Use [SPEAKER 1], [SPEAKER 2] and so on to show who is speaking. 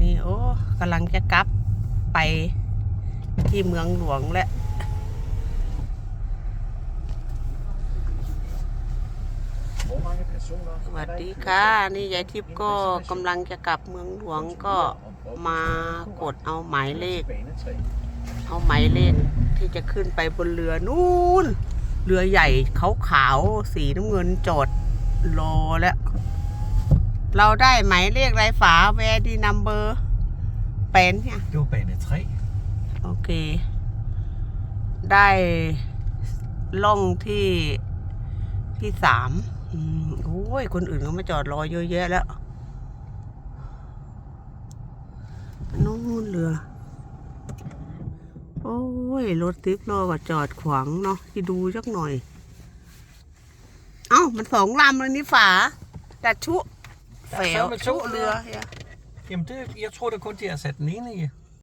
[SPEAKER 1] นี้โอ้กำลังจะกลับไปที่เมืองหลวงแล้วสวัสดีค่ะนี่ยายทิพย์ก็กำลังจะกลับเมืองหลวงก็มากดเอาหมายเลขที่จะขึ้นไปบนเรือนู่นเรือใหญ่ขาวๆสีน้ำเงินจอดรอแล้วเราได้หมายเลขไรฝาแวร์ดีนัมเบอร์เป็นเนี่ย
[SPEAKER 2] Det var bane 3.
[SPEAKER 1] โอเคได้ล่องที่สามโอ้ยคนอื่นก็มาจอดรอเยอะแยะแล้วนู่นเรือโอ้ยรถติ๊กล้อก็จอดขวางเนาะที่ดูสักหน่อยเอ้ามัน2 ลำเลยนี่ฝาดัดชุแฝวชุเรือ
[SPEAKER 2] Jamen jeg tror da kun de har sat den ene i.